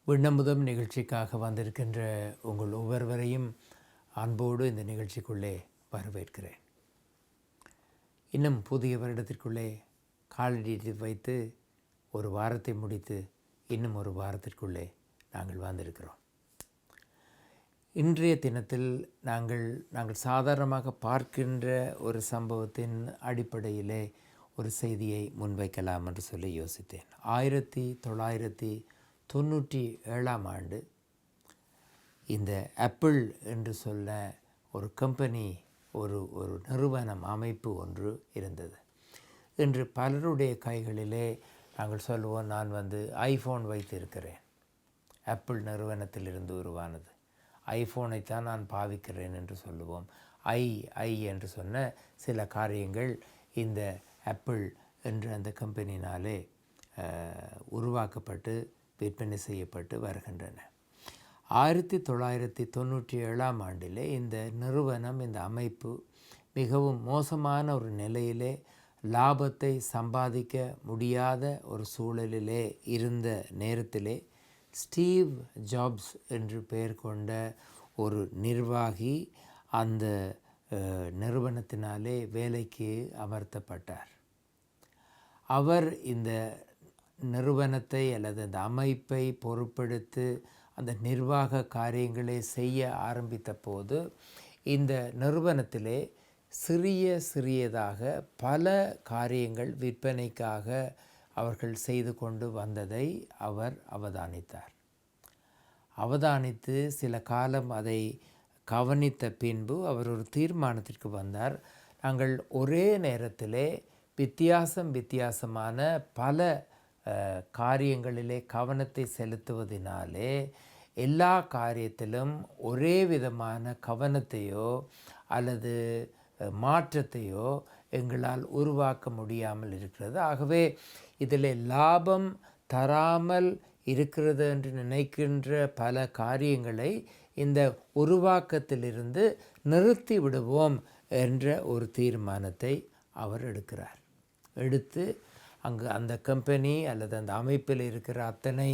விண்ணமுதம் நிகழ்ச்சிக்காக வந்திருக்கின்ற உங்கள் ஒவ்வொருவரையும் அன்போடு இந்த நிகழ்ச்சிக்குள்ளே வரவேற்கிறேன். இன்னும் புதிய வருடத்திற்குள்ளே காலடி வைத்து ஒரு வாரத்தை முடித்து இன்னும் ஒரு வாரத்திற்குள்ளே நாங்கள் வந்திருக்கிறோம். இன்றைய தினத்தில் நாங்கள் சாதாரணமாக பார்க்கின்ற ஒரு சம்பவத்தின் அடிப்படையிலே ஒரு செய்தியை முன்வைக்கலாம் என்று சொல்லி யோசித்தேன். 1997 ஆண்டு இந்த ஆப்பிள் என்று சொல்ல ஒரு கம்பெனி, ஒரு நிறுவனம், அமைப்பு ஒன்று இருந்தது. இன்று பலருடைய கைகளிலே நாங்கள் சொல்லுவோம், நான் ஐஃபோன் வைத்திருக்கிறேன், ஆப்பிள் நிறுவனத்திலிருந்து உருவானது, ஐஃபோனைத்தான் நான் பாவிக்கிறேன் என்று சொல்லுவோம். ஐ என்று சொன்ன சில காரியங்கள் இந்த ஆப்பிள் என்ற அந்த கம்பெனினாலே உருவாக்கப்பட்டு விற்பனை செய்யப்பட்டு வருகின்றன. 1997 ஆண்டிலே இந்த நிறுவனம், இந்த அமைப்பு மிகவும் மோசமான ஒரு நிலையிலே, லாபத்தை சம்பாதிக்க முடியாத ஒரு சூழலிலே இருந்த நேரத்திலே ஸ்டீவ் ஜாப்ஸ் என்று பெயர் கொண்ட ஒரு நிர்வாகி அந்த நிறுவனத்தினாலே வேலைக்கு அமர்த்தப்பட்டார். அவர் இந்த நிறுவனத்தை அல்லது அந்த அமைப்பை பொறுப்பெடுத்து அந்த நிர்வாக காரியங்களை செய்ய ஆரம்பித்த போது இந்த நிறுவனத்திலே சிறியதாக பல காரியங்கள் விற்பனைக்காக அவர்கள் செய்து கொண்டு வந்ததை அவர் அவதானித்து சில காலம் அதை கவனித்த பின்பு அவர் ஒரு தீர்மானத்திற்கு வந்தார். நாங்கள் ஒரே நேரத்திலே வித்தியாசமான பல காரியங்களிலே கவனத்தை செலுத்துவதினாலே எல்லா காரியத்திலும் ஒரே விதமான கவனத்தையோ அல்லது மாற்றத்தையோ எங்களால் உருவாக்க முடியாமல் இருக்கிறது. ஆகவே இதில் லாபம் தராமல் இருக்கிறது என்று நினைக்கின்ற பல காரியங்களை இந்த உருவாக்கத்திலிருந்து நிறுத்தி விடுவோம் என்ற ஒரு தீர்மானத்தை அவர் எடுத்து அந்த கம்பெனி அல்லது அந்த அமைப்பில் இருக்கிற அத்தனை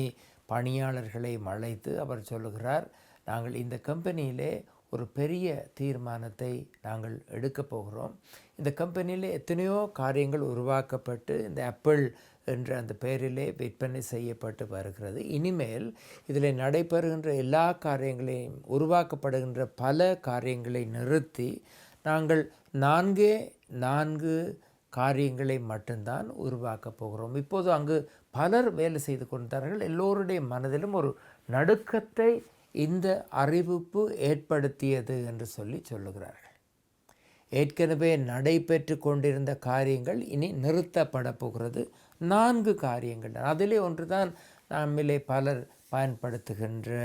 பணியாளர்களை அழைத்து அவர் சொல்லுகிறார், நாங்கள் இந்த கம்பெனியிலே ஒரு பெரிய தீர்மானத்தை நாங்கள் எடுக்கப் போகிறோம். இந்த கம்பெனியிலே எத்தனையோ காரியங்கள் உருவாக்கப்பட்டு இந்த ஆப்பிள் என்ற அந்த பெயரிலே விற்பனை செய்யப்பட்டு வருகிறது. இனிமேல் இதில் நடைபெறுகின்ற எல்லா காரியங்களையும், உருவாக்கப்படுகின்ற பல காரியங்களை நிறுத்தி நாங்கள் 4 காரியங்களை மட்டும்தான் உருவாக்கப் போகிறோம். இப்போது அங்கு பலர் வேலை செய்து கொண்டார்கள். எல்லோருடைய மனதிலும் ஒரு நடுக்கத்தை இந்த அறிவிப்பு ஏற்படுத்தியது என்று சொல்லுகிறார்கள். ஏற்கனவே நடைபெற்று கொண்டிருந்த காரியங்கள் இனி நிறுத்தப்பட போகிறது. 4 காரியங்கள். அதிலே ஒன்றுதான் நம்மிலே பலர் பயன்படுத்துகின்ற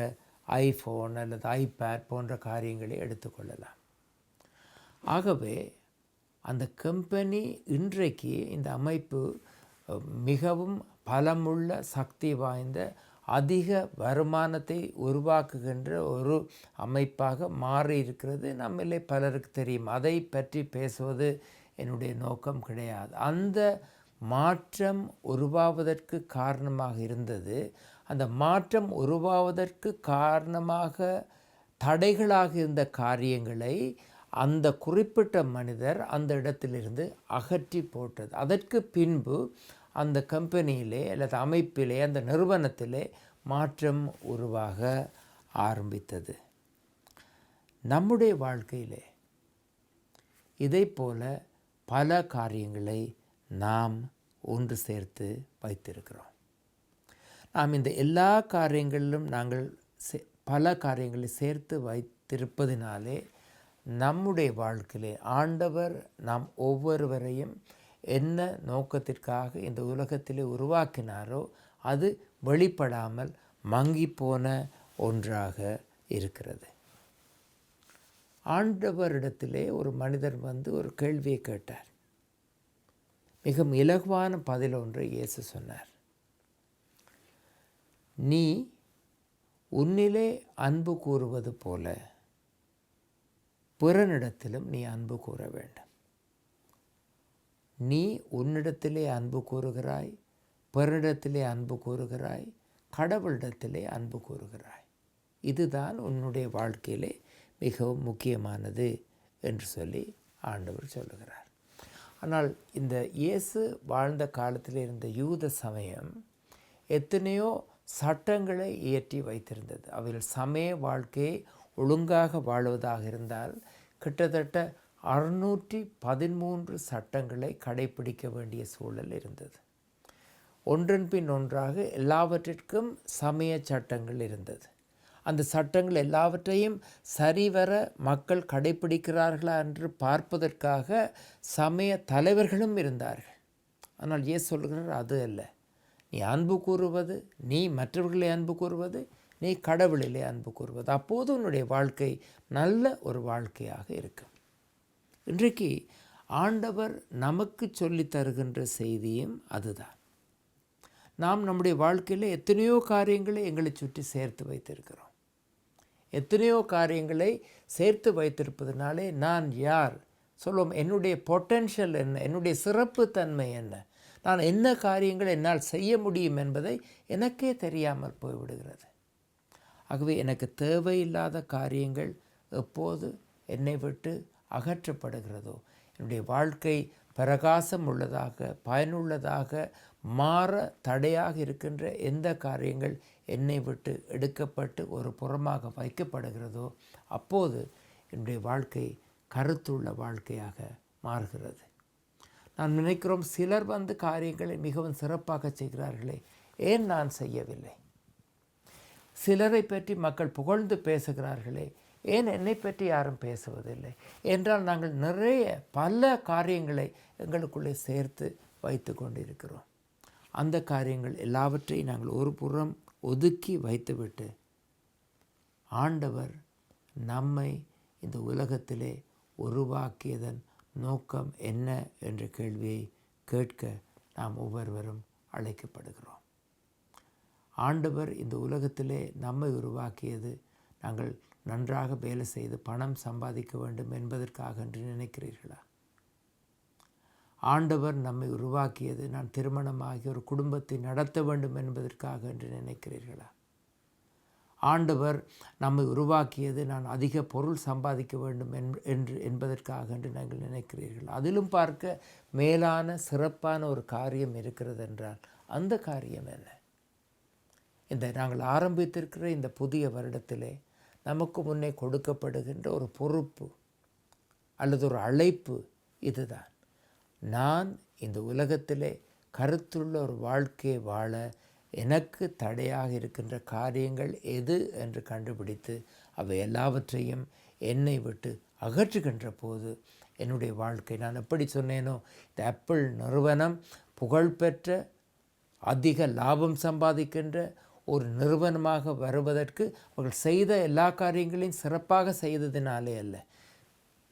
ஐஃபோன் அல்லது ஐபேட் போன்ற காரியங்களை எடுத்துக்கொள்ளலாம். ஆகவே அந்த கம்பெனி இன்றைக்கு, இந்த அமைப்பு மிகவும் பலமுள்ள, சக்தி வாய்ந்த, அதிக வருமானத்தை உருவாக்குகின்ற ஒரு அமைப்பாக மாறி இருக்கிறது. நம்மளே பலருக்கு தெரியும். அதை பற்றி பேசுவது என்னுடைய நோக்கம் கிடையாது. அந்த மாற்றம் உருவாவதற்கு காரணமாக இருந்தது. அந்த மாற்றம் உருவாவதற்கு காரணமாக தடைகளாக இருந்த காரியங்களை அந்த குறிப்பிட்ட மனிதர் அந்த இடத்திலிருந்து அகற்றி போட்டது. அதற்கு பின்பு அந்த கம்பெனியிலே அல்லது அமைப்பிலே, அந்த நிறுவனத்திலே மாற்றம் உருவாக ஆரம்பித்தது. நம்முடைய வாழ்க்கையிலே இதை போல பல காரியங்களை நாம் ஒன்று சேர்த்து வைத்திருக்கிறோம். நாம் இந்த எல்லா காரியங்களிலும் நாங்கள் பல காரியங்களை சேர்த்து வைத்திருப்பதினாலே நம்முடைய வாழ்க்கையிலே ஆண்டவர் நாம் ஒவ்வொருவரையும் என்ன நோக்கத்திற்காக இந்த உலகத்திலே உருவாக்கினாரோ அது வெளிப்படாமல் மங்கிப்போன ஒன்றாக இருக்கிறது. ஆண்டவரிடத்திலே ஒரு மனிதர் ஒரு கேள்வியை கேட்டார். மிக இலகுவான பதில் ஒன்றை இயேசு சொன்னார். நீ உன்னிலே அன்பு கூறுவது போல பிறனிடத்திலும் நீ அன்பு கூற வேண்டும். நீ உன்னிடத்திலே அன்பு கூறுகிறாய், பிறனிடத்திலே அன்பு கூறுகிறாய், கடவுளிடத்திலே அன்பு கூறுகிறாய். இதுதான் உன்னுடைய வாழ்க்கையிலே மிகவும் முக்கியமானது என்று சொல்லி ஆண்டவர் சொல்லுகிறார். ஆனால் இந்த இயேசு வாழ்ந்த காலத்தில் இருந்த யூத சமயம் எத்தனையோ சட்டங்களை இயற்றி வைத்திருந்தது. அவைகள் சமய வாழ்க்கையை ஒழுங்காக வாழுவதாக இருந்தால் கிட்டத்தட்ட 613 சட்டங்களை கடைப்பிடிக்க வேண்டிய சூழல் இருந்தது. ஒன்றன் பின் ஒன்றாக எல்லாவற்றிற்கும் சமய சட்டங்கள் இருந்தது. அந்த சட்டங்கள் எல்லாவற்றையும் சரிவர மக்கள் கடைப்பிடிக்கிறார்களா என்று பார்ப்பதற்காக சமய தலைவர்களும் இருந்தார்கள். ஆனால் இயேசு சொல்கிறார், அது அல்ல. நீ அன்பு கூறுவது, நீ மற்றவர்களை அன்பு கூறுவது, நீ கடவுளிலே அன்பு கூறுவது, அப்போது உன்னுடைய வாழ்க்கை நல்ல ஒரு வாழ்க்கையாக இருக்கும். இன்றைக்கு ஆண்டவர் நமக்கு சொல்லி தருகின்ற செய்தியும் அதுதான். நாம் நம்முடைய வாழ்க்கையில் எத்தனையோ காரியங்களை எங்களை சுற்றி சேர்த்து வைத்திருக்கிறோம். எத்தனையோ காரியங்களை சேர்த்து வைத்திருப்பதனாலே நான் யார் சொல்லுவோம், என்னுடைய பொட்டென்ஷியல் என்ன, என்னுடைய சிறப்பு தன்மை என்ன, நான் என்ன காரியங்கள் என்னால் செய்ய முடியும் என்பதை எனக்கே தெரியாமல் போய்விடுகிறது. ஆகவே எனக்கு தேவையில்லாத காரியங்கள் எப்போது என்னை விட்டு அகற்றப்படுகிறதோ, என்னுடைய வாழ்க்கை பிரகாசம் உள்ளதாக பயனுள்ளதாக மாற தடையாக இருக்கின்ற எந்த காரியங்கள் என்னை விட்டு எடுக்கப்பட்டு ஒரு புறமாக வைக்கப்படுகிறதோ, அப்போது என்னுடைய வாழ்க்கை கருத்துள்ள வாழ்க்கையாக மாறுகிறது. நான் நினைக்கிறோம், சிலர் காரியங்களை மிகவும் சிறப்பாக செய்கிறார்களே, ஏன் நான் செய்யவில்லை? சிலரை பற்றி மக்கள் புகழ்ந்து பேசுகிறார்களே, ஏன் என்னை பற்றி யாரும் பேசுவதில்லை என்றால் நாங்கள் நிறைய பல காரியங்களை எங்களுக்குள்ளே சேர்த்து வைத்து கொண்டிருக்கிறோம். அந்த காரியங்கள் எல்லாவற்றையும் நாங்கள் ஒரு புறம் ஒதுக்கி வைத்துவிட்டு ஆண்டவர் நம்மை இந்த உலகத்திலே உருவாக்கியதன் நோக்கம் என்ன என்ற கேள்வியை கேட்க நாம் ஒவ்வொருவரும் அழைக்கப்படுகிறோம். ஆண்டவர் இந்த உலகத்திலே நம்மை உருவாக்கியது நாங்கள் நன்றாக வேலை செய்து பணம் சம்பாதிக்க வேண்டும் என்பதற்காக என்று நினைக்கிறீர்களா? ஆண்டவர் நம்மை உருவாக்கியது நான் திருமணமாகி ஒரு குடும்பத்தை நடத்த வேண்டும் என்பதற்காக என்று நினைக்கிறீர்களா? ஆண்டவர் நம்மை உருவாக்கியது நான் அதிக பொருள் சம்பாதிக்க வேண்டும் என்பதற்காக என்று நாங்கள் நினைக்கிறீர்கள். அதிலும் பார்க்க மேலான சிறப்பான ஒரு காரியம் இருக்கிறது என்றால் அந்த காரியம் என்ன? இந்த நாங்கள் ஆரம்பித்திருக்கிற இந்த புதிய வருடத்திலே நமக்கு முன்னே கொடுக்கப்படுகின்ற ஒரு பொறுப்பு அல்லது ஒரு அழைப்பு இதுதான். நான் இந்த உலகத்திலே கருத்துள்ள ஒரு வாழ்க்கையை வாழ எனக்கு தடையாக இருக்கின்ற காரியங்கள் எது என்று கண்டுபிடித்து அவை எல்லாவற்றையும் என்னை விட்டு அகற்றுகின்ற போது என்னுடைய வாழ்க்கை, நான் எப்படி சொன்னேனோ, இந்த ஆப்பிள் நிறுவனம் புகழ்பெற்ற அதிக லாபம் சம்பாதிக்கின்ற ஒரு நிறுவனமாக வருவதற்கு அவர்கள் செய்த எல்லா காரியங்களையும் சிறப்பாக செய்ததினாலே அல்ல,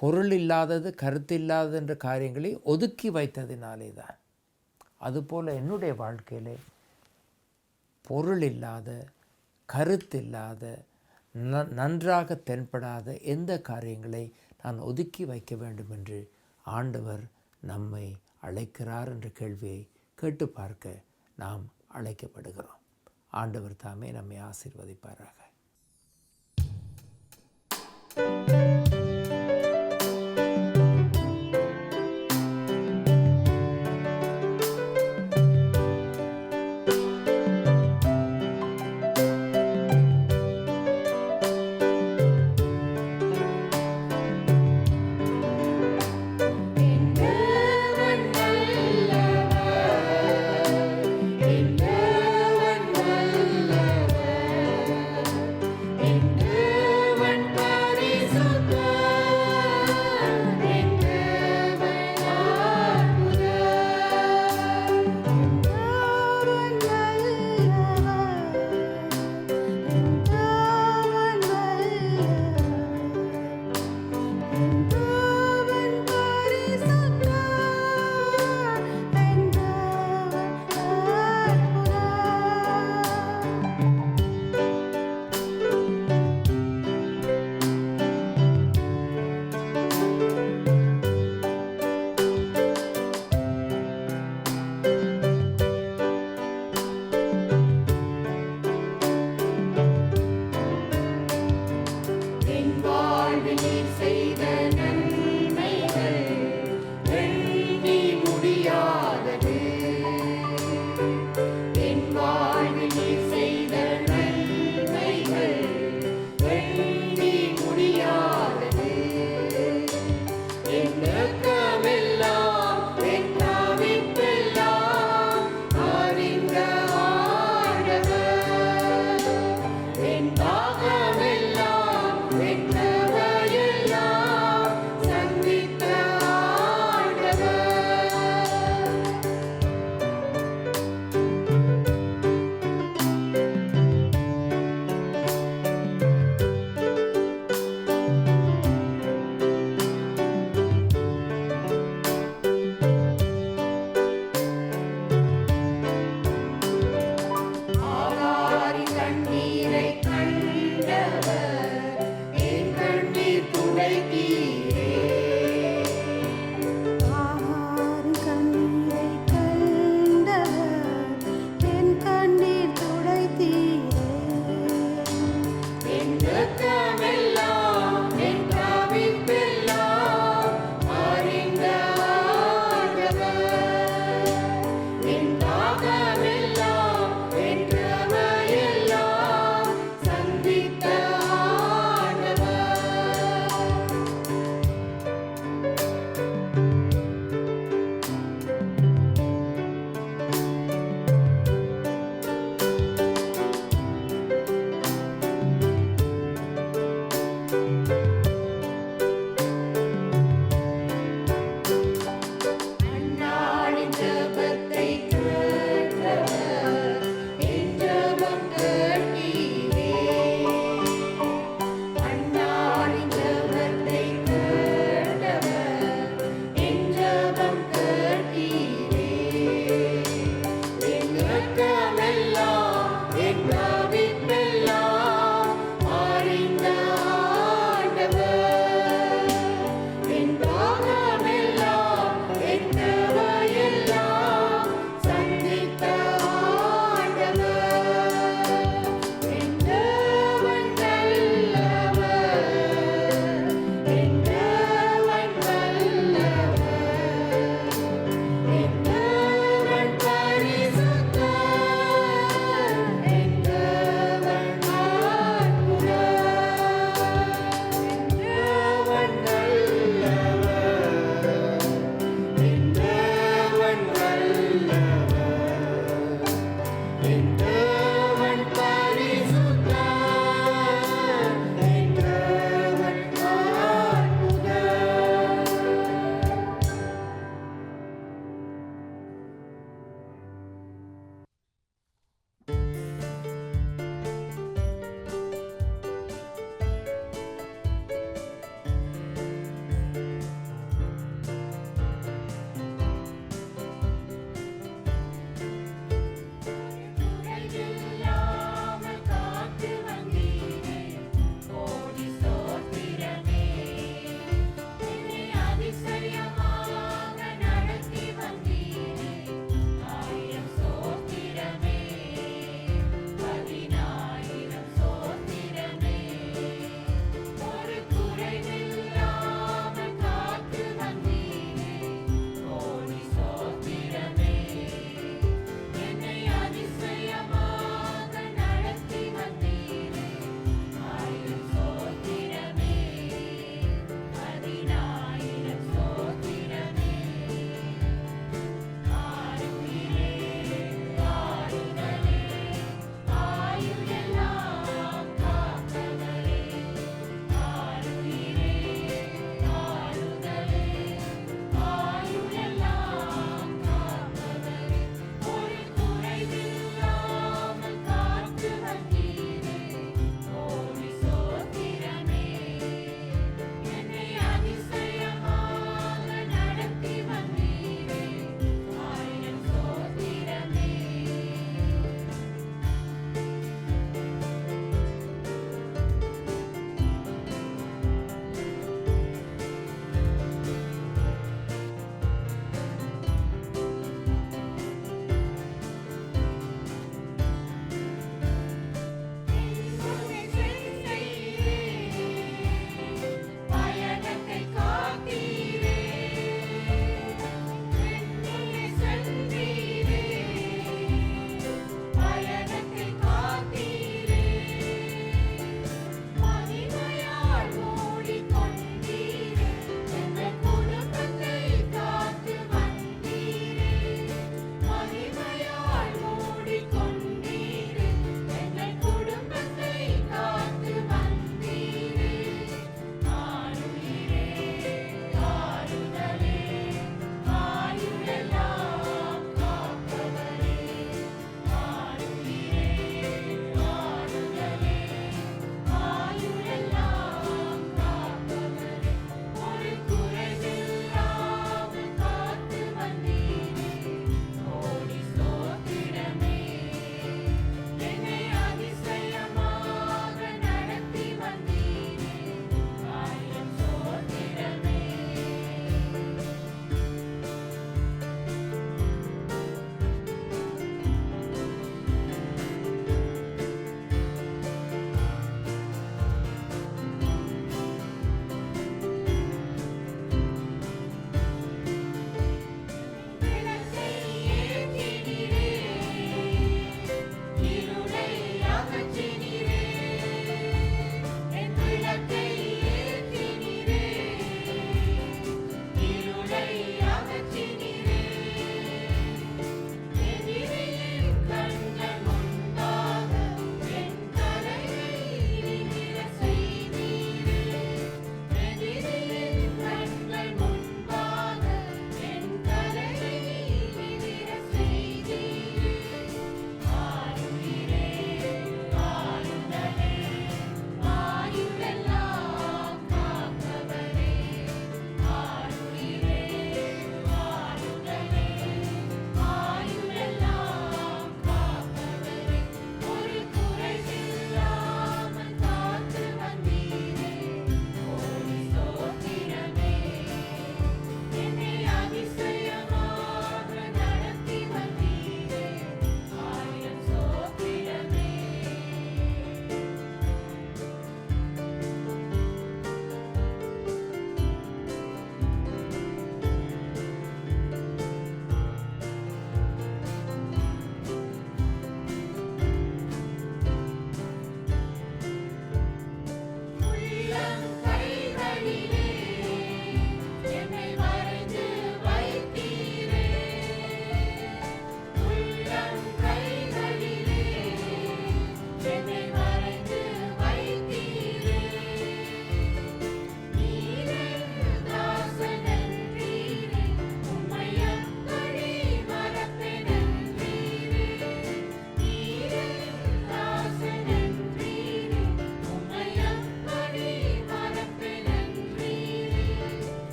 பொருள் இல்லாதது கருத்து இல்லாதது என்ற காரியங்களை ஒதுக்கி வைத்ததினாலே தான். அதுபோல் என்னுடைய வாழ்க்கையிலே பொருள் இல்லாத கருத்து இல்லாத நன்றாக தென்படாத எந்த காரியங்களை நான் ஒதுக்கி வைக்க வேண்டும் என்று ஆண்டவர் நம்மை அழைக்கிறார் என்ற கேள்வியை கேட்டு பார்க்க நாம் அழைக்கப்படுகிறோம். ஆண்டவர் தாமே நம்மை ஆசீர்வதிப்பாராக.